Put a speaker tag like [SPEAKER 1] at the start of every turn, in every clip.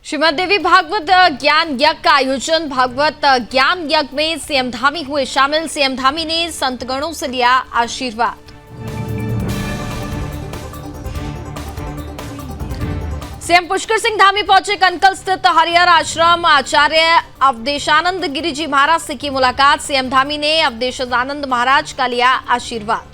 [SPEAKER 1] श्रीमद देवी भागवत ज्ञान यज्ञ का आयोजन। भागवत ज्ञान यज्ञ में सीएम धामी हुए शामिल। सीएम धामी ने संतगणों से लिया आशीर्वाद। सीएम पुष्कर सिंह धामी पहुंचे कनकल स्थित हरिहर आश्रम। आचार्य अवधेशानंद गिरी जी महाराज से की मुलाकात। सीएम धामी ने अवधेशानंद महाराज का लिया आशीर्वाद।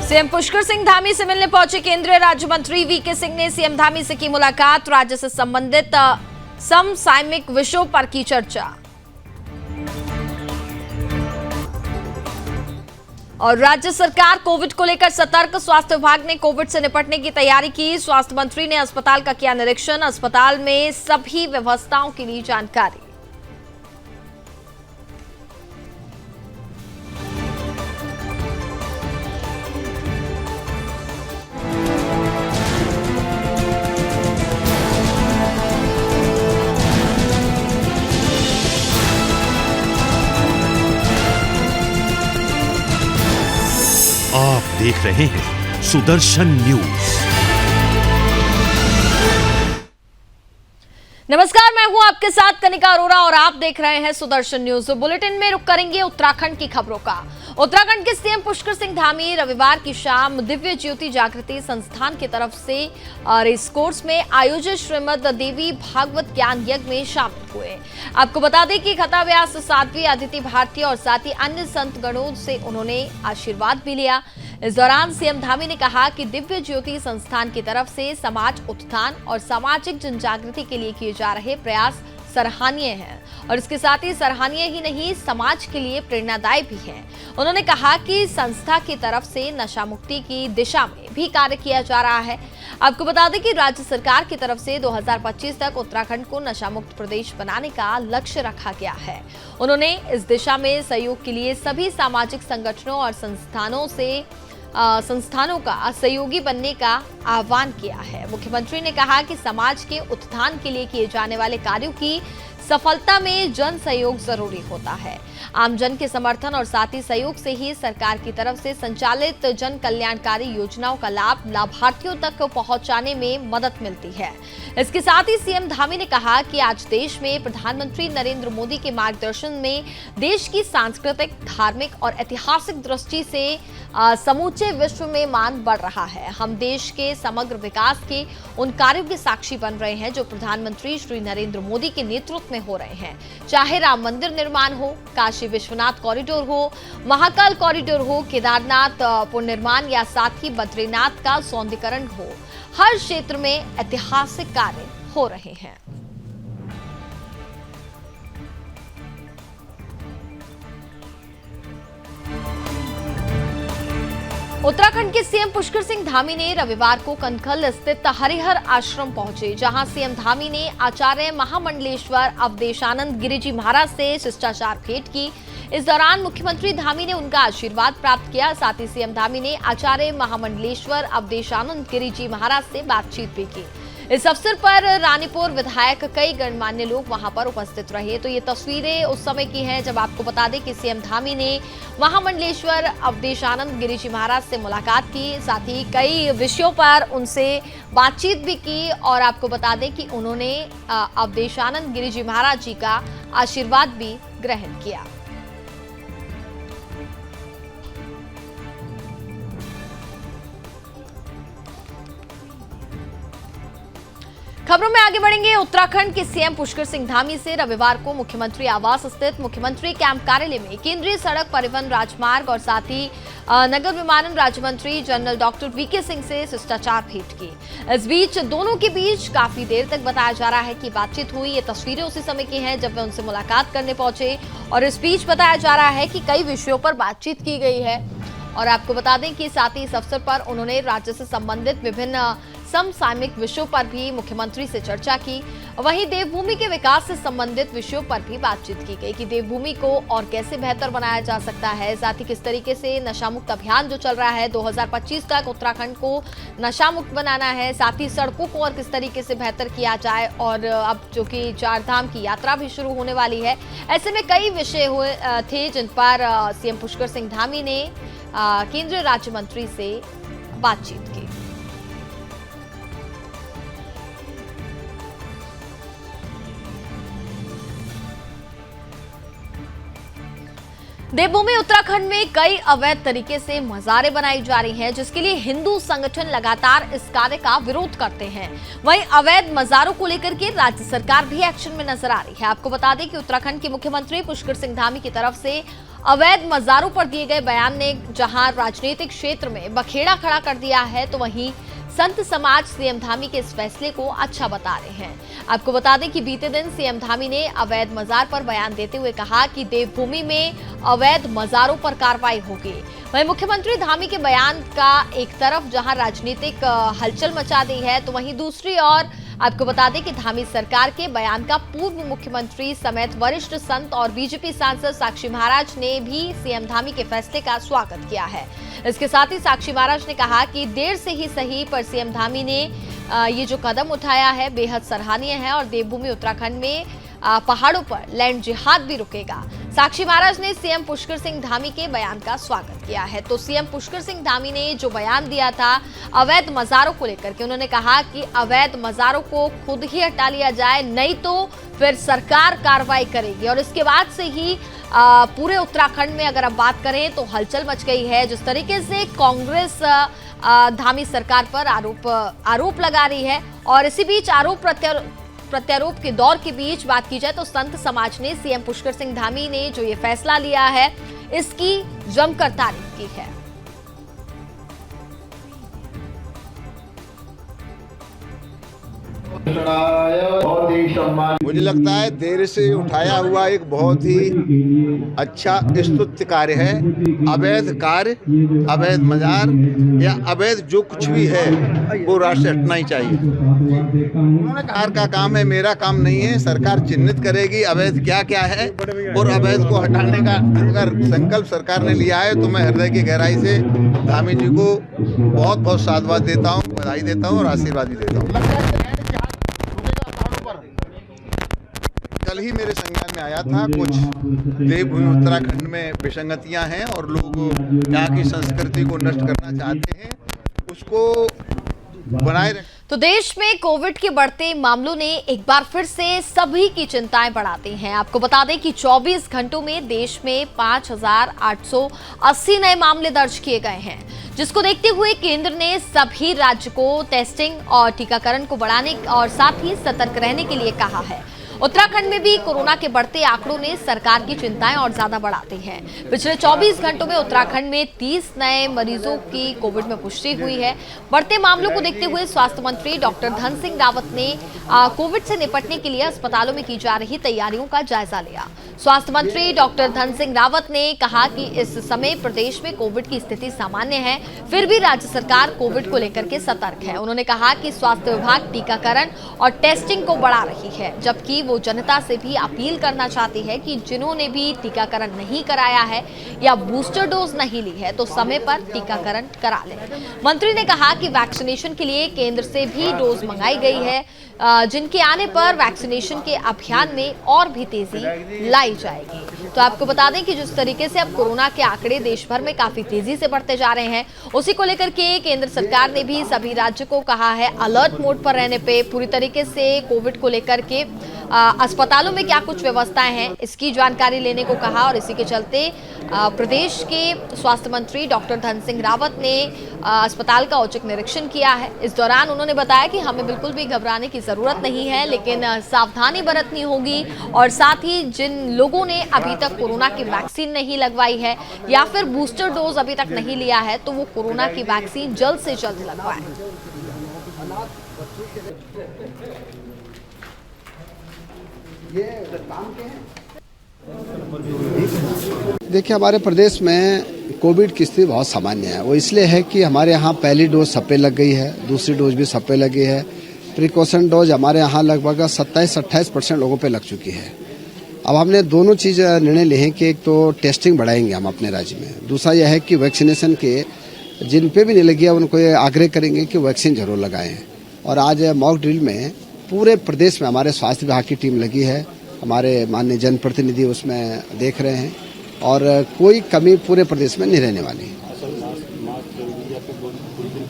[SPEAKER 1] सीएम पुष्कर सिंह धामी से मिलने पहुंचे केंद्रीय राज्य मंत्री वीके सिंह ने सीएम धामी से की मुलाकात। राज्य से संबंधित समसामयिक विषयों पर की चर्चा। और राज्य सरकार कोविड को लेकर सतर्क। स्वास्थ्य विभाग ने कोविड से निपटने की तैयारी की। स्वास्थ्य मंत्री ने अस्पताल का किया निरीक्षण। अस्पताल में सभी व्यवस्थाओं की ली जानकारी।
[SPEAKER 2] आप देख रहे हैं सुदर्शन न्यूज।
[SPEAKER 1] नमस्कार, मैं हूं आपके साथ कनिका अरोरा और आप देख रहे हैं सुदर्शन न्यूज। बुलेटिन में रुक करेंगे उत्तराखंड की खबरों का। उत्तराखंड के सीएम पुष्कर सिंह धामी रविवार की शाम दिव्य ज्योति जागृति संस्थान की तरफ से रेस कोर्स में आयोजित श्रीमद देवी भागवत ज्ञान यज्ञ में शामिल हुए। आपको बता दें कि खता व्यास साध्वी अदिति भारती और साथ ही अन्य संत गणों से उन्होंने आशीर्वाद भी लिया। इस दौरान सीएम धामी ने कहा कि दिव्य ज्योति संस्थान की तरफ से समाज उत्थान और सामाजिक जनजागृति के लिए किए जा रहे प्रयास सराहनीय है और इसके साथ ही सराहनीय ही नहीं, समाज के लिए प्रेरणादायी भी है। उन्होंने कहा कि संस्था की तरफ से नशा मुक्ति की दिशा में भी कार्य किया जा रहा है। आपको बता दें कि राज्य सरकार की तरफ से 2025 तक उत्तराखंड को नशा मुक्त प्रदेश बनाने का लक्ष्य रखा गया है। उन्होंने इस दिशा में सहयोग के लिए सभी सामाजिक संगठनों और संस्थानों का सहयोगी बनने का आह्वान किया है। मुख्यमंत्री ने कहा कि समाज के उत्थान के लिए किए जाने वाले कार्यों की सफलता में जन सहयोग जरूरी होता है। आम जन के समर्थन और साथ ही सहयोग से ही सरकार की तरफ से संचालित जन कल्याणकारी योजनाओं का लाभ लाभार्थियों तक पहुंचाने में मदद मिलती है। इसके साथ ही सीएम धामी ने कहा कि आज देश में प्रधानमंत्री नरेंद्र मोदी के मार्गदर्शन में देश की सांस्कृतिक, धार्मिक और ऐतिहासिक दृष्टि से समूचे विश्व में मान बढ़ रहा है। हम देश के समग्र विकास के उन कार्यों के साक्षी बन रहे हैं जो प्रधानमंत्री श्री नरेंद्र मोदी के नेतृत्व में हो रहे हैं। चाहे राम मंदिर निर्माण हो, काशी विश्वनाथ कॉरिडोर हो, महाकाल कॉरिडोर हो, केदारनाथ पुनर्निर्माण या साथ ही बद्रीनाथ का सौंदर्यीकरण हो, हर क्षेत्र में ऐतिहासिक कार्य हो रहे हैं। उत्तराखंड के सीएम पुष्कर सिंह धामी ने रविवार को कनकल स्थित हरिहर आश्रम पहुंचे, जहां सीएम धामी ने आचार्य महामंडलेश्वर अवधेशानंद गिरी जी महाराज से शिष्टाचार भेंट की। इस दौरान मुख्यमंत्री धामी ने उनका आशीर्वाद प्राप्त किया। साथ ही सीएम धामी ने आचार्य महामंडलेश्वर अवधेशानंद गिरी जी महाराज से बातचीत भी की। इस अवसर पर रानीपुर विधायक कई गणमान्य लोग वहां पर उपस्थित रहे। तो ये तस्वीरें उस समय की हैं जब आपको बता दें कि सीएम धामी ने महामंडलेश्वर अवधेशानंद गिरी जी महाराज से मुलाकात की, साथ ही कई विषयों पर उनसे बातचीत भी की और आपको बता दें कि उन्होंने अवधेशानंद गिरी जी महाराज जी का आशीर्वाद भी ग्रहण किया। खबरों में आगे बढ़ेंगे। उत्तराखंड के सीएम पुष्कर सिंह धामी से रविवार को मुख्यमंत्री आवास स्थित मुख्यमंत्री कैंप कार्यालय में केंद्रीय सड़क परिवहन राजमार्ग और साथ ही नगर विमानन राज्य मंत्री जनरल डॉक्टर वीके सिंह से शिष्टाचार भेंट की। इस बीच दोनों के बीच काफी देर तक बताया जा रहा है कि बातचीत हुई। ये तस्वीरें उसी समय की हैं जब वे उनसे मुलाकात करने पहुंचे और इस बीच बताया जा रहा है कि कई विषयों पर बातचीत की गई है। और आपको बता दें कि साथ ही इस अवसर पर उन्होंने राज्य से संबंधित विभिन्न समसामयिक विषयों पर भी मुख्यमंत्री से चर्चा की। वहीं देवभूमि के विकास से संबंधित विषयों पर भी बातचीत की गई कि देवभूमि को और कैसे बेहतर बनाया जा सकता है, साथ ही किस तरीके से नशामुक्त अभियान जो चल रहा है 2025 तक उत्तराखंड को नशामुक्त बनाना है, साथ ही सड़कों को और किस तरीके से बेहतर किया जाए। और अब जो कि 4 धाम की यात्रा भी शुरू होने वाली है, ऐसे में कई विषय हुए थे जिन पर सीएम पुष्कर सिंह धामी ने केंद्रीय राज्य मंत्री से बातचीत की। देवभूमि उत्तराखंड में कई अवैध तरीके से मज़ारें बनाई जा रही हैं, जिसके लिए हिंदू संगठन लगातार इस कार्य का विरोध करते हैं। वहीं अवैध मज़ारों को लेकर के राज्य सरकार भी एक्शन में नजर आ रही है। आपको बता दें कि उत्तराखंड के मुख्यमंत्री पुष्कर सिंह धामी की तरफ से अवैध मज़ारों पर दिए गए बयान ने जहां राजनीतिक क्षेत्र में बखेड़ा खड़ा कर दिया है, तो वहीं संत समाज सीएम धामी के इस फैसले को अच्छा बता रहे हैं। आपको बता दें कि बीते दिन सीएम धामी ने अवैध मज़ार पर बयान देते हुए कहा कि देवभूमि में अवैध मज़ारों पर कार्रवाई होगी। वहीं मुख्यमंत्री धामी के बयान का एक तरफ जहां राजनीतिक हलचल मचा दी है, तो वहीं दूसरी ओर आपको बता दें कि धामी सरकार के बयान का पूर्व मुख्यमंत्री समेत वरिष्ठ संत और बीजेपी सांसद साक्षी महाराज ने भी सीएम धामी के फैसले का स्वागत किया है। इसके साथ ही साक्षी महाराज ने कहा कि देर से ही सही पर सीएम धामी ने ये जो कदम उठाया है बेहद सराहनीय है और देवभूमि उत्तराखंड में पहाड़ों पर लैंड जिहाद भी रुकेगा। साक्षी महाराज ने सीएम पुष्कर सिंह धामी के बयान का स्वागत किया है। तो सीएम पुष्कर सिंह धामी ने जो बयान दिया था अवैध मज़ारों को लेकर के, उन्होंने कहा कि अवैध मज़ारों को खुद ही हटा लिया जाए, नहीं तो फिर सरकार कार्रवाई करेगी। और इसके बाद से ही पूरे उत्तराखंड में अगर अब बात करें तो हलचल मच गई है। जिस तरीके से कांग्रेस धामी सरकार पर आरोप लगा रही है और इसी बीच आरोप प्रत्यारोप के दौर के बीच बात की जाए तो संत समाज ने सीएम पुष्कर सिंह धामी ने जो ये फैसला लिया है इसकी जमकर तारीफ की है।
[SPEAKER 3] मुझे लगता है देर से उठाया हुआ एक बहुत ही अच्छा स्तुत्य कार्य है। अवैध कार्य, अवैध मज़ार या अवैध जो कुछ भी है वो राष्ट्र से हटना ही चाहिए। उन्होंने कहा का काम है, मेरा काम नहीं है। सरकार चिन्हित करेगी अवैध क्या क्या है और अवैध को हटाने का अगर संकल्प सरकार ने लिया है तो मैं हृदय की गहराई से धामी जी को बहुत बहुत साधुवाद देता हूँ, बधाई देता हूँ और आशीर्वाद भी देता हूँ। कल ही मेरे संज्ञान में आया था कुछ देवभूमि उत्तराखंड में विसंगतियां हैं और लोग यहाँ की संस्कृति को नष्ट करना चाहते हैं, उसको बनाए रखें।
[SPEAKER 1] तो देश में कोविड के बढ़ते मामलों ने एक बार फिर से सभी की चिंताएं बढ़ा दी हैं। आपको बता दें कि 24 घंटों में देश में 5,880 नए मामले दर्ज किए गए हैं, जिसको देखते हुए केंद्र ने सभी राज्य को टेस्टिंग और टीकाकरण को बढ़ाने और साथ ही सतर्क रहने के लिए कहा है। उत्तराखंड में भी कोरोना के बढ़ते आंकड़ों ने सरकार की चिंताएं और ज्यादा बढ़ा दी हैं। पिछले 24 घंटों में उत्तराखंड में 30 नए मरीजों की कोविड में पुष्टि हुई है। बढ़ते मामलों को देखते हुए स्वास्थ्य मंत्री डॉक्टर धन सिंह रावत ने कोविड से निपटने के लिए अस्पतालों में की जा रही तैयारियों का जायजा लिया। स्वास्थ्य मंत्री डॉक्टर धन सिंह रावत ने कहा कि इस समय प्रदेश में कोविड की स्थिति सामान्य है, फिर भी राज्य सरकार कोविड को लेकर के सतर्क है। उन्होंने कहा कि स्वास्थ्य विभाग टीकाकरण और टेस्टिंग को बढ़ा रही है, जबकि वो जनता से भी अपील करना चाहती है कि जिन्होंने भी टीकाकरण नहीं कराया है या बूस्टर डोज नहीं ली है तो समय पर टीकाकरण करा लें। मंत्री ने कहा कि वैक्सीनेशन के लिए केंद्र से भी डोज मंगाई गई है, जिनके आने पर वैक्सीनेशन के अभियान में और भी तेजी लाई जाएगी। तो आपको बता दें कि जिस तरीके से अब कोरोना के आंकड़े देश भर में काफी तेजी से बढ़ते जा रहे हैं, उसी को लेकर के केंद्र सरकार ने भी सभी राज्यों को कहा है अलर्ट मोड पर रहने पे, पूरी तरीके से कोविड को लेकर के अस्पतालों में क्या कुछ व्यवस्थाएं हैं इसकी जानकारी लेने को कहा। और इसी के चलते प्रदेश के स्वास्थ्य मंत्री डॉक्टर धन सिंह रावत ने अस्पताल का औचक निरीक्षण किया है। इस दौरान उन्होंने बताया कि हमें बिल्कुल भी घबराने की जरूरत नहीं है, लेकिन सावधानी बरतनी होगी और साथ ही जिन लोगों ने अभी तक कोरोना की वैक्सीन नहीं लगवाई है या फिर बूस्टर डोज अभी तक नहीं लिया है तो वो कोरोना की वैक्सीन जल्द से जल्द लगवाएं।
[SPEAKER 4] देखिए, हमारे प्रदेश में कोविड की स्थिति बहुत सामान्य है। वो इसलिए है कि हमारे यहाँ पहली डोज सब पे लग गई है, दूसरी डोज भी सब पे लगी है। प्रिकॉशन डोज हमारे यहाँ लगभग 27-28% लोगों पे लग चुकी है। अब हमने दोनों चीज़ निर्णय लिए हैं कि एक तो टेस्टिंग बढ़ाएंगे हम अपने राज्य में, दूसरा यह है कि वैक्सीनेशन के जिन पे भी नहीं लगी है उनको ये आग्रह करेंगे कि वैक्सीन जरूर लगाएं। और आज मॉक ड्रिल में पूरे प्रदेश में हमारे स्वास्थ्य विभाग की टीम लगी है, हमारे माननीय जनप्रतिनिधि उसमें देख रहे हैं और कोई कमी पूरे प्रदेश में नहीं रहने वाली।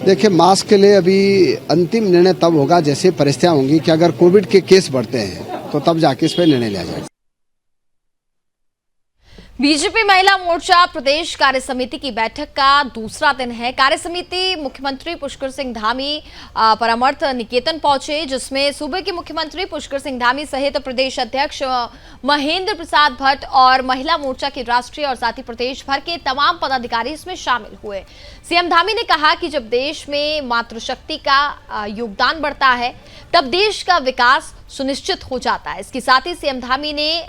[SPEAKER 4] देखिए, मास्क के लिए अभी अंतिम निर्णय तब होगा जैसे परिस्थितियां होंगी कि अगर कोविड के केस बढ़ते हैं तो तब जाके इस पर निर्णय लिया जाएगा।
[SPEAKER 1] बीजेपी महिला मोर्चा प्रदेश कार्य समिति की बैठक का दूसरा दिन है। कार्य समिति मुख्यमंत्री पुष्कर सिंह धामी परामर्श निकेतन पहुंचे, जिसमें सूबे के मुख्यमंत्री पुष्कर सिंह धामी सहित प्रदेश अध्यक्ष महेंद्र प्रसाद भट्ट और महिला मोर्चा के राष्ट्रीय और साथ ही प्रदेश भर के तमाम पदाधिकारी इसमें शामिल हुए। सीएम धामी ने कहा कि जब देश में मातृशक्ति का योगदान बढ़ता है तब देश का विकास सुनिश्चित हो जाता है। इसके साथ ही सीएम धामी ने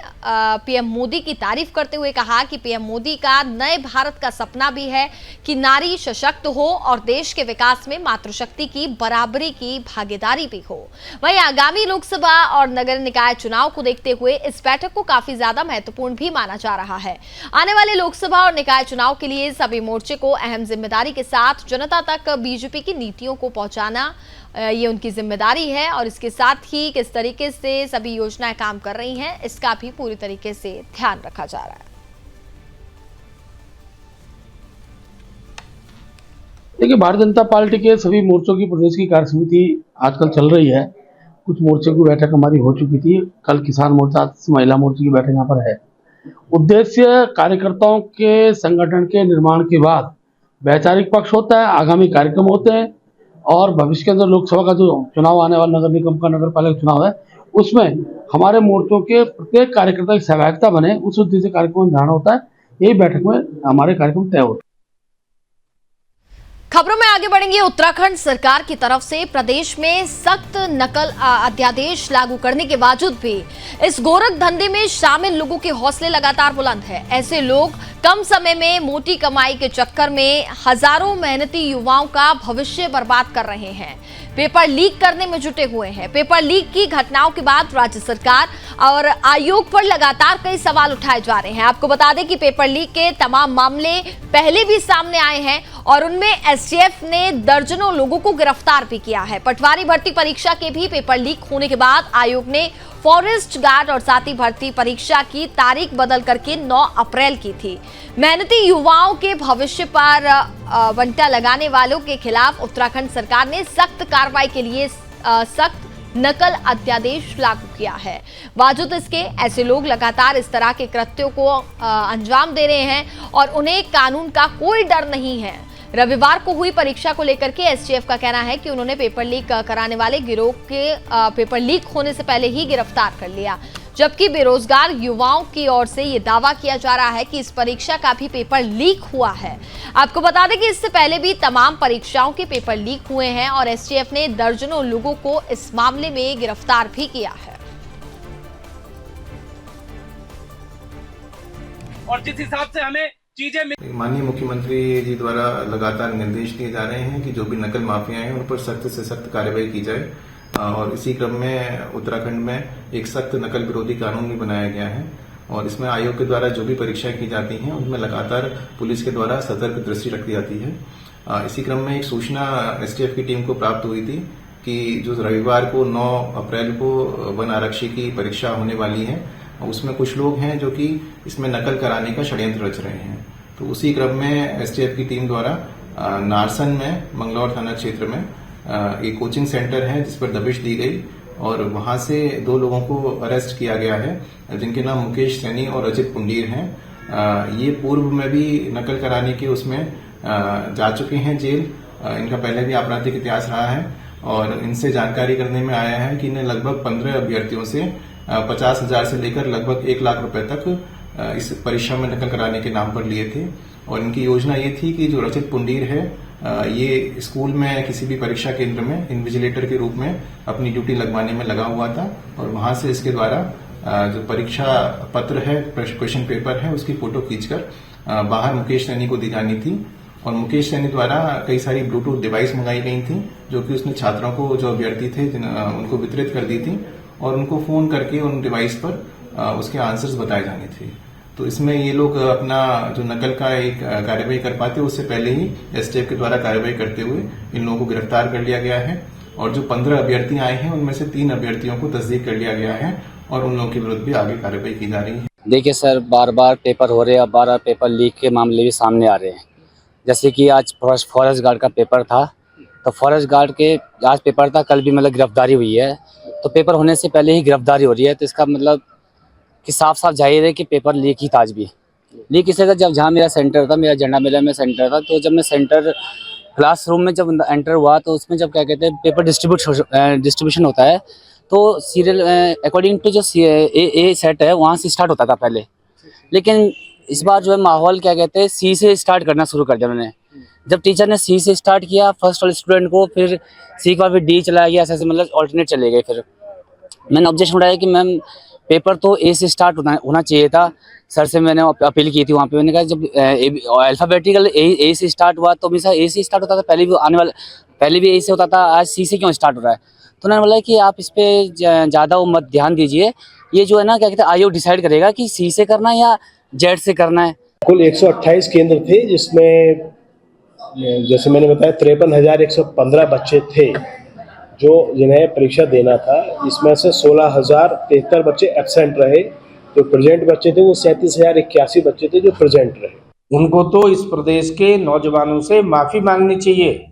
[SPEAKER 1] पीएम मोदी की तारीफ करते हुए कहा कि पीएम मोदी का नए भारत का सपना भी है कि नारी सशक्त हो और देश के विकास में मातृशक्ति की बराबरी की भागीदारी भी हो। वहीं आगामी लोकसभा और नगर निकाय चुनाव को देखते हुए इस बैठक को काफी ज्यादा महत्वपूर्ण भी माना जा रहा है। आने वाले लोकसभा और निकाय चुनाव के लिए सभी मोर्चे को अहम जिम्मेदारी के साथ जनता तक बीजेपी की नीतियों को पहुंचाना ये उनकी जिम्मेदारी है और इसके साथ ही किस तरीके से सभी योजनाएं काम कर रही हैं इसका भी पूरी तरीके से ध्यान रखा जा रहा है।
[SPEAKER 5] देखिए, भारतीय जनता पार्टी के सभी मोर्चों की प्रदेश की कार्य समिति आजकल चल रही है। कुछ मोर्चों की बैठक हमारी हो चुकी थी, कल किसान मोर्चा, महिला मोर्चा की बैठक यहाँ पर है। उद्देश्य कार्यकर्ताओं के संगठन के निर्माण के बाद वैचारिक पक्ष होता है, आगामी कार्यक्रम होते हैं और भविष्य के अंदर लोकसभा का जो चुनाव आने वाला नगर निगम का नगर पालिका चुनाव है उसमें हमारे मोर्चों के प्रत्येक कार्यकर्ता की सहभागिता बने, उस उद्देश्य से कार्यक्रम निर्धारण होता है। यही बैठक में हमारे कार्यक्रम तय होते हैं।
[SPEAKER 1] खबरों में आगे बढ़ेंगे। उत्तराखंड सरकार की तरफ से प्रदेश में सख्त नकल अध्यादेश लागू करने के बावजूद भी इस गोरख धंधे में शामिल लोगों के हौसले लगातार बुलंद है। ऐसे लोग कम समय में मोटी कमाई के चक्कर में हजारों मेहनती युवाओं का भविष्य बर्बाद कर रहे हैं, पेपर लीक करने में जुटे हुए हैं। पेपर लीक की घटनाओं के बाद राज्य सरकार और आयोग पर लगातार कई सवाल उठाए जा रहे हैं। आपको बता दें कि पेपर लीक के तमाम मामले पहले भी सामने आए हैं और उनमें एसटीएफ ने दर्जनों लोगों को गिरफ्तार भी किया है। पटवारी भर्ती परीक्षा के भी पेपर लीक होने के बाद आयोग ने फॉरेस्ट गार्ड और साथी भर्ती परीक्षा की तारीख बदल करके 9 अप्रैल की थी। मेहनती युवाओं के भविष्य पर वंटा लगाने वालों के खिलाफ उत्तराखंड सरकार ने सख्त कार्रवाई के लिए सख्त नकल अध्यादेश लागू किया है। बावजूद इसके ऐसे लोग लगातार इस तरह के कृत्यों को अंजाम दे रहे हैं और उन्हें कानून का कोई डर नहीं है। रविवार को हुई परीक्षा को लेकर के एसटीएफ का कहना है कि उन्होंने पेपर लीक कराने वाले गिरोह के पेपर लीक होने से पहले ही गिरफ्तार कर लिया, जबकि बेरोजगार युवाओं की ओर से यह दावा किया जा रहा है कि इस परीक्षा का भी पेपर लीक हुआ है। आपको बता दें कि इससे पहले भी तमाम परीक्षाओं के पेपर लीक हुए हैं और एसटीएफ ने दर्जनों लोगों को इस मामले में गिरफ्तार भी किया है।
[SPEAKER 6] और जिस हिसाब से हमें चीजें
[SPEAKER 7] माननीय मुख्यमंत्री जी द्वारा लगातार निर्देश दिए जा रहे हैं कि जो भी नकल माफिया हैं उन पर सख्त से सख्त कार्रवाई की जाए और इसी क्रम में उत्तराखंड में एक सख्त नकल विरोधी कानून भी बनाया गया है और इसमें आयोग के द्वारा जो भी परीक्षाएं की जाती हैं उनमें लगातार पुलिस के द्वारा सतर्क दृष्टि रखी जाती है। इसी क्रम में एक सूचना एसटीएफ की टीम को प्राप्त हुई थी कि जो रविवार को 9 अप्रैल को वन आरक्षी की परीक्षा होने वाली है उसमें कुछ लोग हैं जो कि इसमें नकल कराने का षड्यंत्र रच रहे हैं। तो उसी क्रम में एसटीएफ की टीम द्वारा नारसन में मंगलौर थाना क्षेत्र में एक कोचिंग सेंटर है जिस पर दबिश दी गई और वहां से 2 लोगों को अरेस्ट किया गया है जिनके नाम मुकेश सैनी और अजित पुंडीर हैं। ये पूर्व में भी नकल कराने के उसमें जा चुके हैं जेल। इनका पहले भी आपराधिक इतिहास रहा है और इनसे जानकारी करने में आया है कि इन्हें लगभग 15 अभ्यर्थियों से 50,000 से लेकर लगभग 1 लाख रुपए तक इस परीक्षा में नकल कराने के नाम पर लिए थे और इनकी योजना ये थी कि जो रचित पुंडीर है ये स्कूल में किसी भी परीक्षा केंद्र में इन्विजिलेटर के रूप में अपनी ड्यूटी लगवाने में लगा हुआ था और वहां से इसके द्वारा जो परीक्षा पत्र है, क्वेश्चन पेपर है, उसकी फोटो खींचकर बाहर मुकेश सैनी को दी जानी थी। और मुकेश सैनी द्वारा कई सारी ब्लूटूथ डिवाइस मंगाई गई थी, जो कि उसने छात्रों को, जो अभ्यर्थी थे, उनको वितरित कर दी थी और उनको फोन करके उन डिवाइस पर उसके आंसर्स बताए जाने थे। तो इसमें ये लोग अपना जो नकल का एक कार्यवाही कर पाते, उससे पहले ही एसटीएफ के द्वारा कार्यवाही करते हुए इन लोगों को गिरफ्तार कर लिया गया है। और जो 15 अभ्यर्थी आए हैं, उनमें से 3 अभ्यर्थियों को तस्दीक कर लिया गया है और उन लोगों के विरुद्ध भी आगे कार्रवाई की जा रही है।
[SPEAKER 8] देखिए सर, बार बार पेपर हो रहे हैं, बार बार पेपर लीक के मामले भी सामने आ रहे हैं। जैसे कि आज फॉरेस्ट गार्ड का पेपर था, तो फॉरेस्ट गार्ड के आज पेपर था, कल भी मतलब गिरफ्तारी हुई है। तो पेपर होने से पहले ही गिरफ्तारी हो रही है, तो इसका मतलब कि साफ साफ जाहिर है कि पेपर लीक ही था। आज भी लीक इससे था, जब जहाँ मेरा सेंटर था, मेरा झंडा मेला में सेंटर था, तो जब मैं सेंटर क्लासरूम में जब एंटर हुआ, तो उसमें जब क्या कहते हैं पेपर डिस्ट्रीब्यूशन होता है, तो सीरियल अकॉर्डिंग टू जो ए सेट है वहाँ से स्टार्ट होता था पहले। लेकिन इस बार जो है माहौल क्या कहते हैं सी से स्टार्ट करना शुरू कर दिया उन्होंने। जब टीचर ने सी से स्टार्ट किया फर्स्ट वाले स्टूडेंट को, फिर सी के बाद फिर डी चला गया, ऐसे मतलब ऑल्टरनेट चले गए। फिर मैंने ऑब्जेक्शन उठाया कि मैम पेपर तो ए से स्टार्ट होना चाहिए था। सर से मैंने अपील की थी वहाँ पे, मैंने कहा जब अल्फ़ाबेटिकल ए से स्टार्ट हुआ तो हमेशा ए से स्टार्ट होता था, पहले भी ए से होता था, आज सी से क्यों स्टार्ट हो रहा है। तो उन्होंने बोला कि आप इस पर ज़्यादा वो मत ध्यान दीजिए, ये जो है ना क्या कहते हैं आयोग डिसाइड करेगा कि सी से करना है या जेड से करना है।
[SPEAKER 9] कुल 128 केंद्र थे, जिसमें जैसे मैंने बताया 53,115 बच्चे थे जो जिन्हें परीक्षा देना था। इसमें से 16,073 बच्चे एब्सेंट रहे। जो प्रेजेंट बच्चे थे वो 37,081 बच्चे थे जो प्रेजेंट रहे।
[SPEAKER 10] उनको तो इस प्रदेश के नौजवानों से माफ़ी मांगनी चाहिए।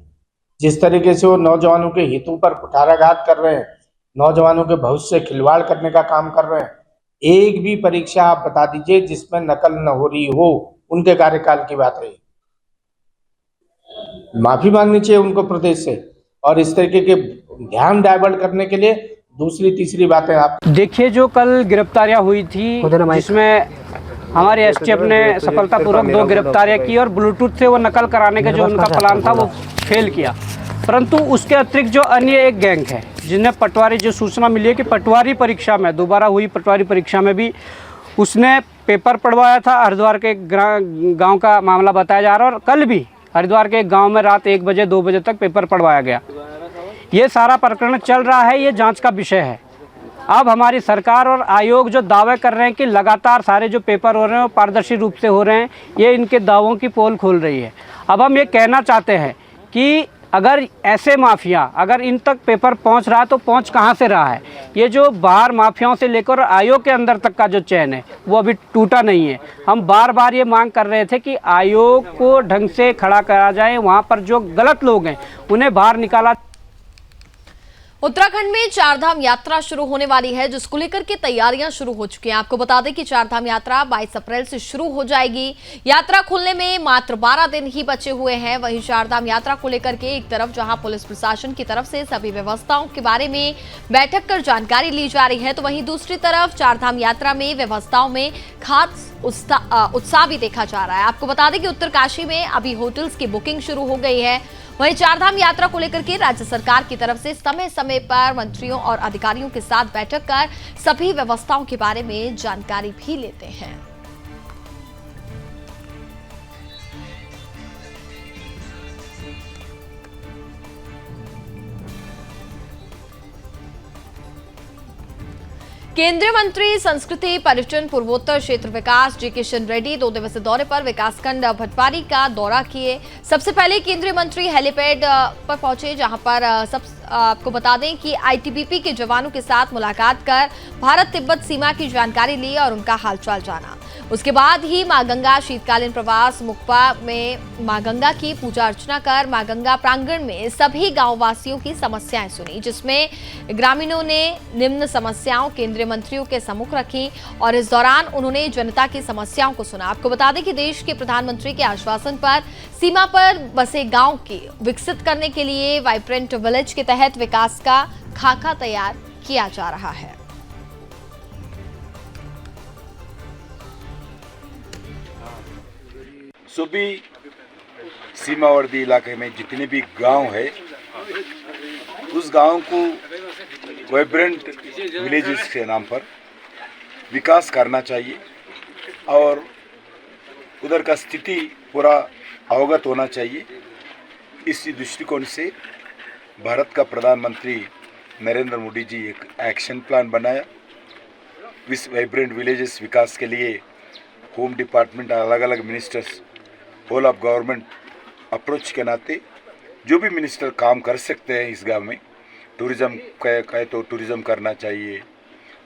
[SPEAKER 10] जिस तरीके से वो नौजवानों के हितों पर कुठाराघात कर रहे हैं, नौजवानों के भविष्य से खिलवाड़ करने का काम कर रहे हैं। एक भी परीक्षा आप बता दीजिए जिसमें नकल न हो रही हो, उनके कार्यकाल की बात है। माफी मांगनी चाहिए उनको प्रदेश से, और इस तरीके के ध्यान डाइवर्ट करने के लिए दूसरी तीसरी बातें आप
[SPEAKER 11] देखिए। जो कल गिरफ्तारियां हुई थी, जिसमें हमारे एसटीएफ ने सफलतापूर्वक 2 गिरफ्तारियां की और ब्लूटूथ से वो नकल कराने का जो उनका प्लान था वो फेल किया। परंतु उसके अतिरिक्त जो अन्य एक गैंग है जिन्हें पटवारी, जो सूचना मिली है कि पटवारी परीक्षा में दोबारा हुई पटवारी परीक्षा में भी उसने पेपर पढ़वाया था। हरिद्वार के गांव का मामला बताया जा रहा है, और कल भी हरिद्वार के एक गांव में रात 1 बजे 2 बजे तक पेपर पढ़वाया गया। ये सारा प्रकरण चल रहा है, ये जांच का विषय है। अब हमारी सरकार और आयोग जो दावे कर रहे हैं कि लगातार सारे जो पेपर हो रहे हैं वो पारदर्शी रूप से हो रहे हैं, ये इनके दावों की पोल खोल रही है। अब हम ये कहना चाहते हैं कि अगर ऐसे माफिया, अगर इन तक पेपर पहुंच रहा है तो पहुंच कहां से रहा है। ये जो बाहर माफियाओं से लेकर आयोग के अंदर तक का जो चैन है वो अभी टूटा नहीं है। हम बार बार ये मांग कर रहे थे कि आयोग को ढंग से खड़ा करा जाए, वहां पर जो गलत लोग हैं उन्हें बाहर निकाला।
[SPEAKER 1] उत्तराखंड में चारधाम यात्रा शुरू होने वाली है, जिसको लेकर के तैयारियां शुरू हो चुकी हैं। आपको बता दें कि चारधाम यात्रा 22 अप्रैल से शुरू हो जाएगी। यात्रा खुलने में मात्र 12 दिन ही बचे हुए हैं। वहीं चारधाम यात्रा को लेकर के एक तरफ जहां पुलिस प्रशासन की तरफ से सभी व्यवस्थाओं के बारे में बैठक कर जानकारी ली जा रही है, तो वहीं दूसरी तरफ चारधाम यात्रा में व्यवस्थाओं में खास उत्साह भी देखा जा रहा है। आपको बता दें कि उत्तरकाशी में अभी होटल्स की बुकिंग शुरू हो गई है। वहीं चारधाम यात्रा को लेकर के राज्य सरकार की तरफ से समय समय पर मंत्रियों और अधिकारियों के साथ बैठक कर सभी व्यवस्थाओं के बारे में जानकारी भी लेते हैं। केंद्रीय मंत्री संस्कृति पर्यटन पूर्वोत्तर क्षेत्र विकास जी किशन रेड्डी 2 दिवसीय दौरे पर विकासखंड भटपारी का दौरा किए। सबसे पहले केंद्रीय मंत्री हेलीपैड पर पहुंचे, जहां पर आपको बता दें कि आईटीबीपी के जवानों के साथ मुलाकात कर भारत तिब्बत सीमा की जानकारी ली और उनका हालचाल जाना। उसके बाद ही मां गंगा शीतकालीन प्रवास मुक्पा में मां गंगा की पूजा अर्चना कर मां गंगा प्रांगण में सभी गांव वासियों की समस्याएं सुनी, जिसमें ग्रामीणों ने निम्न समस्याओं केंद्रीय मंत्रियों के सम्मुख रखी और इस दौरान उन्होंने जनता की समस्याओं को सुना। आपको बता दें कि देश के प्रधानमंत्री के आश्वासन पर सीमा पर बसे गांव के विकसित करने के लिए वाइब्रेंट विलेज के तहत विकास का खाका तैयार किया जा रहा है।
[SPEAKER 12] सभी सीमावर्ती इलाके में जितने भी गांव है उस गांव को वाइब्रेंट विलेजेस के नाम पर विकास करना चाहिए और उधर का स्थिति पूरा अवगत होना चाहिए। इसी दृष्टिकोण से भारत का प्रधानमंत्री नरेंद्र मोदी जी एक एक्शन प्लान बनाया। वाइब्रेंट विलेजेस विकास के लिए होम डिपार्टमेंट, अलग अलग ministers, whole of government approach के नाते जो भी मिनिस्टर काम कर सकते हैं इस गांव में, टूरिज्म कहे तो टूरिज्म करना चाहिए,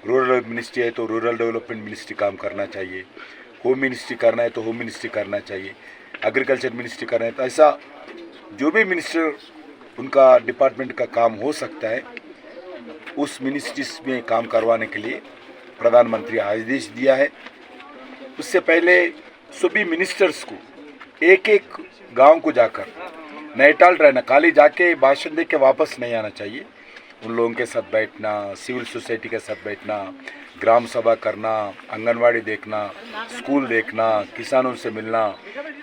[SPEAKER 12] रूरल मिनिस्ट्री है तो रूरल डेवलपमेंट मिनिस्ट्री काम करना चाहिए, होम मिनिस्ट्री करना है तो होम मिनिस्ट्री करना चाहिए, एग्रीकल्चर मिनिस्ट्री करना है तो ऐसा जो भी मिनिस्टर उनका डिपार्टमेंट का काम हो सकता है उस मिनिस्ट्रीज में काम करवाने के लिए प्रधानमंत्री आदेश दिया है। उससे पहले सभी मिनिस्टर्स को एक एक गांव को जाकर नैटाल रहना, खाली जाके भाषण दे के वापस नहीं आना चाहिए। उन लोगों के साथ बैठना, सिविल सोसाइटी के साथ बैठना, ग्राम सभा करना, आंगनवाड़ी देखना, स्कूल देखना, किसानों से मिलना,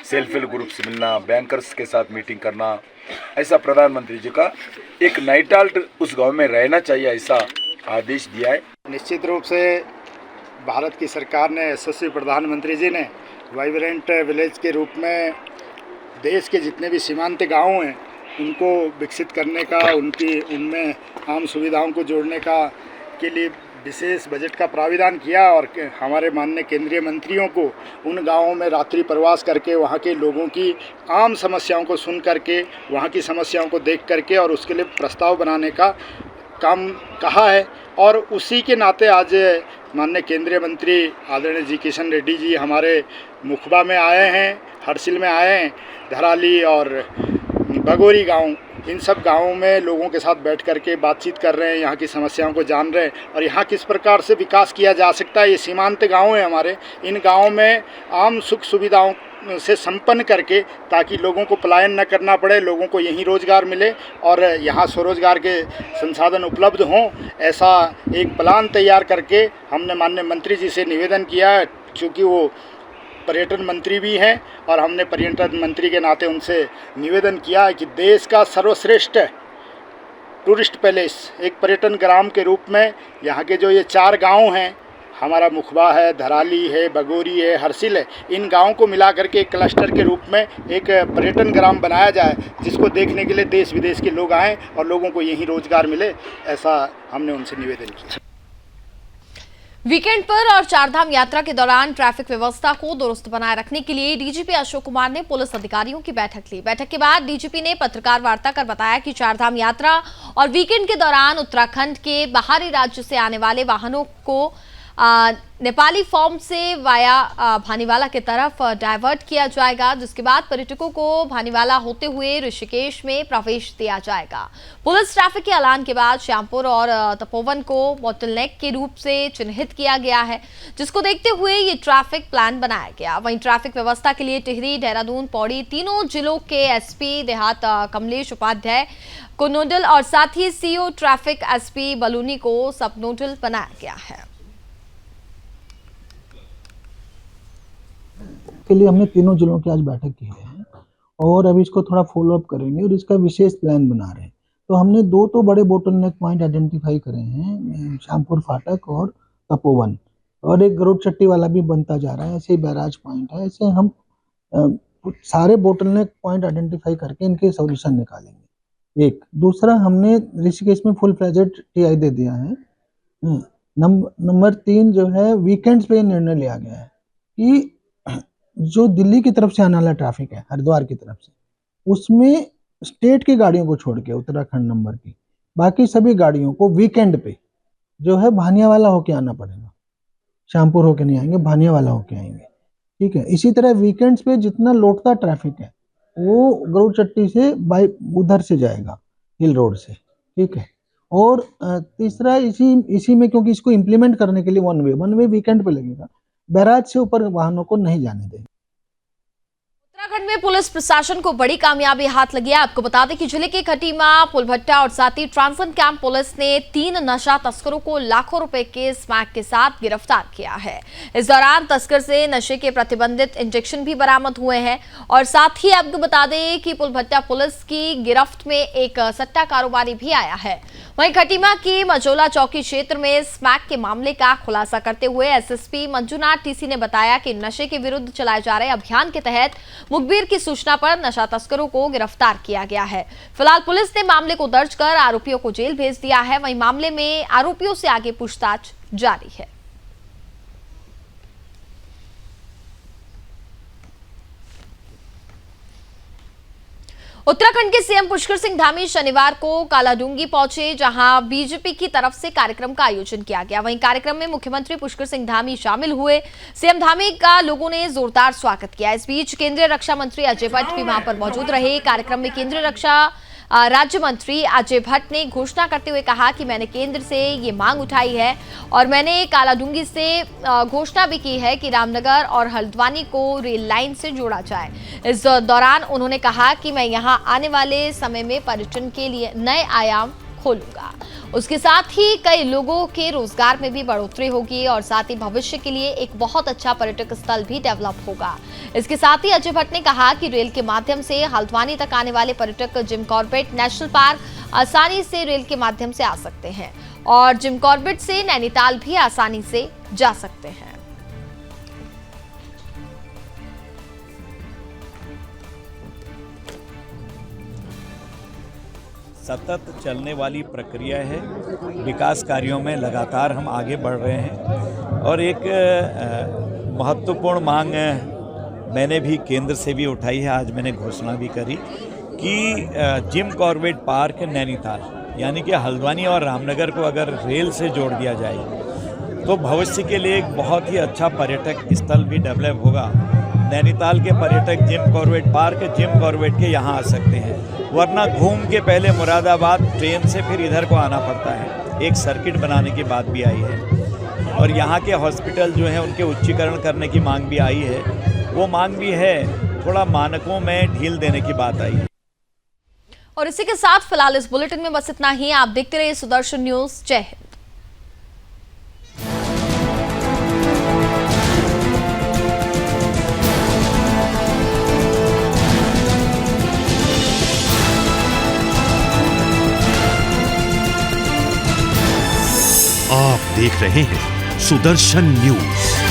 [SPEAKER 12] सेल्फ हेल्प ग्रुप से मिलना, बैंकर्स के साथ मीटिंग करना, ऐसा प्रधानमंत्री जी का एक नैटाल उस गांव में रहना चाहिए, ऐसा आदेश दिया है।
[SPEAKER 9] निश्चित रूप से भारत की सरकार ने, यशस्वी प्रधानमंत्री जी ने वाइब्रेंट विलेज के रूप में देश के जितने भी सीमांत गांव हैं उनको विकसित करने का, उनमें आम सुविधाओं को जोड़ने का के लिए विशेष बजट का प्राविधान किया और हमारे माननीय केंद्रीय मंत्रियों को उन गांवों में रात्रि प्रवास करके वहां के लोगों की आम समस्याओं को सुन करके, वहां की समस्याओं को देख करके और उसके लिए प्रस्ताव बनाने का काम कहा है। और उसी के नाते आज माननीय केंद्रीय मंत्री आदरणीय जी किशन रेड्डी जी हमारे मुखबा में आए हैं, हरसिल में आए हैं, धराली और बगोरी गांव, इन सब गांवों में लोगों के साथ बैठ करके बातचीत कर रहे हैं, यहाँ की समस्याओं को जान रहे हैं और यहाँ किस प्रकार से विकास किया जा सकता है। ये सीमांत गांव हैं हमारे, इन गांवों में आम सुख सुविधाओं से संपन्न करके ताकि लोगों को पलायन न करना पड़े, लोगों को यहीं रोज़गार मिले और यहाँ स्वरोजगार के संसाधन उपलब्ध हों, ऐसा एक प्लान तैयार करके हमने माननीय मंत्री जी से निवेदन किया है। क्योंकि वो पर्यटन मंत्री भी हैं और हमने पर्यटन मंत्री के नाते उनसे निवेदन किया है कि देश का सर्वश्रेष्ठ टूरिस्ट पैलेस एक पर्यटन ग्राम के रूप में यहाँ के जो ये 4 गांव हैं, हमारा मुखबा है, धराली है, बगोरी है, हरसिल है, इन गांवों को मिला करके एक क्लस्टर के रूप में एक पर्यटन ग्राम बनाया जाए जिसको देखने के लिए देश विदेश के लोग आएँ और लोगों को यहीं रोज़गार मिले, ऐसा हमने उनसे निवेदन किया।
[SPEAKER 1] वीकेंड पर और चारधाम यात्रा के दौरान ट्रैफिक व्यवस्था को दुरुस्त बनाए रखने के लिए डीजीपी अशोक कुमार ने पुलिस अधिकारियों की बैठक ली। बैठक के बाद डीजीपी ने पत्रकार वार्ता कर बताया कि चारधाम यात्रा और वीकेंड के दौरान उत्तराखंड के बाहरी राज्य से आने वाले वाहनों को नेपाली फॉर्म से वाया भानीवाला की तरफ डाइवर्ट किया जाएगा, जिसके बाद पर्यटकों को भानीवाला होते हुए ऋषिकेश में प्रवेश दिया जाएगा। पुलिस ट्रैफिक के ऐलान के बाद श्यामपुर और तपोवन को बोटलनेक के रूप से चिन्हित किया गया है, जिसको देखते हुए ये ट्रैफिक प्लान बनाया गया। वहीं ट्रैफिक व्यवस्था के लिए टिहरी, देहरादून, पौड़ी तीनों जिलों के एसपी देहात कमलेश उपाध्याय को नोडल और साथ ही सीओ ट्रैफिक एसपी बलूनी को सब नोडल बनाया गया है।
[SPEAKER 13] के लिए हमने तीनों जिलों की आज बैठक की है और अभी इसको थोड़ा फॉलो अप करेंगे और इसका विशेष प्लान बना रहे हैं। तो हमने 2 तो बड़े बोटलनेक पॉइंट आइडेंटिफाई करे हैं, श्यामपुर फाटक और तपोवन, और एक गरुड़ चट्टी वाला भी बनता जा रहा है, ऐसे ही बैराज पॉइंट है। ऐसे हम सारे बोटलनेक पॉइंट आइडेंटिफाई करके इनके सॉल्यूशन निकालेंगे। एक दूसरा, हमने ऋषिकेश में फुल फ्लेजेड टीआई दे दिया है। नंबर 3 जो है, वीकेंड्स पे निर्णय लिया गया है कि जो दिल्ली की तरफ से आने वाला ट्रैफिक है, हरिद्वार की तरफ से, उसमें स्टेट की गाड़ियों को छोड़ के उत्तराखंड नंबर की बाकी सभी गाड़ियों को वीकेंड पे जो है भानियावाला होके आना पड़ेगा, श्यामपुर होके नहीं आएंगे, भानियावाला होके आएंगे। ठीक है। इसी तरह वीकेंड्स पे जितना लौटता ट्रैफिक है वो गरुड़ चट्टी से बाई उधर से जाएगा, हिल रोड से। ठीक है। और तीसरा, इसी में क्योंकि इसको इम्प्लीमेंट करने के लिए वन वे वीकेंड पे लगेगा, बैराज से ऊपर वाहनों को नहीं जाने देंगे।
[SPEAKER 1] उत्तराखंड में पुलिस प्रशासन को बड़ी कामयाबी हाथ लगी है। आपको बता दें कि जिले के खटीमा, पुलभट्टा और साथ ही ट्रांसन कैंप पुलिस ने 3 नशा तस्करों को लाखों रुपए के स्मैक के साथ गिरफ्तार किया है। इस दौरान तस्कर से नशे के प्रतिबंधित इंजेक्शन भी बरामद हुए हैं और साथ ही आपको बता दें कि पुलभट्टा पुलिस की गिरफ्त में एक सट्टा कारोबारी भी आया है। वहीं खटीमा की मजोला चौकी क्षेत्र में स्मैक के मामले का खुलासा करते हुए एसएसपी मंजुनाथ टीसी ने बताया कि नशे के विरुद्ध चलाए जा रहे अभियान के तहत मुखबिर की सूचना पर नशा तस्करों को गिरफ्तार किया गया है। फिलहाल पुलिस ने मामले को दर्ज कर आरोपियों को जेल भेज दिया है। वहीं मामले में आरोपियों से आगे पूछताछ जारी है। उत्तराखंड के सीएम पुष्कर सिंह धामी शनिवार को कालाडूंगी पहुंचे, जहां बीजेपी की तरफ से कार्यक्रम का आयोजन किया गया। वहीं कार्यक्रम में मुख्यमंत्री पुष्कर सिंह धामी शामिल हुए। सीएम धामी का लोगों ने जोरदार स्वागत किया। इस बीच केंद्रीय रक्षा मंत्री अजय भट्ट भी वहां पर मौजूद रहे। कार्यक्रम में केंद्रीय रक्षा राज्य मंत्री अजय भट्ट ने घोषणा करते हुए कहा कि मैंने केंद्र से ये मांग उठाई है और मैंने कालाडूंगी से घोषणा भी की है कि रामनगर और हल्द्वानी को रेल लाइन से जोड़ा जाए। इस दौरान उन्होंने कहा कि मैं यहां आने वाले समय में पर्यटन के लिए नए आयाम खोलूंगा। उसके साथ ही कई लोगों के रोजगार में भी बढ़ोतरी होगी और साथ ही भविष्य के लिए एक बहुत अच्छा पर्यटक स्थल भी डेवलप होगा। इसके साथ ही अजय भट्ट ने कहा कि रेल के माध्यम से हल्द्वानी तक आने वाले पर्यटक जिम कॉर्बेट नेशनल पार्क आसानी से रेल के माध्यम से आ सकते हैं और जिम कॉर्बेट से नैनीताल भी आसानी से जा सकते हैं।
[SPEAKER 14] सतत चलने वाली प्रक्रिया है। विकास कार्यों में लगातार हम आगे बढ़ रहे हैं और एक महत्वपूर्ण मांग मैंने भी केंद्र से भी उठाई है, आज मैंने घोषणा भी करी कि जिम कॉर्बेट पार्क नैनीताल यानी कि हल्द्वानी और रामनगर को अगर रेल से जोड़ दिया जाए तो भविष्य के लिए एक बहुत ही अच्छा पर्यटक स्थल भी डेवलप होगा। नैनीताल के पर्यटक Jim Corbett park, Jim Corbett के यहाँ आ सकते हैं, वरना घूम के पहले मुरादाबाद ट्रेन से फिर इधर को आना पड़ता है। एक सर्किट बनाने की बात भी आई है और यहाँ के हॉस्पिटल जो हैं उनके उच्चीकरण करने की मांग भी आई है। वो मांग भी है, थोड़ा मानकों में ढील देने की बात आई है।
[SPEAKER 1] और इसी के साथ फिलहाल इस बुलेटिन में बस इतना ही। आप देखते रहिए सुदर्शन न्यूज। जय हिंद।
[SPEAKER 2] आप देख रहे हैं सुदर्शन न्यूज।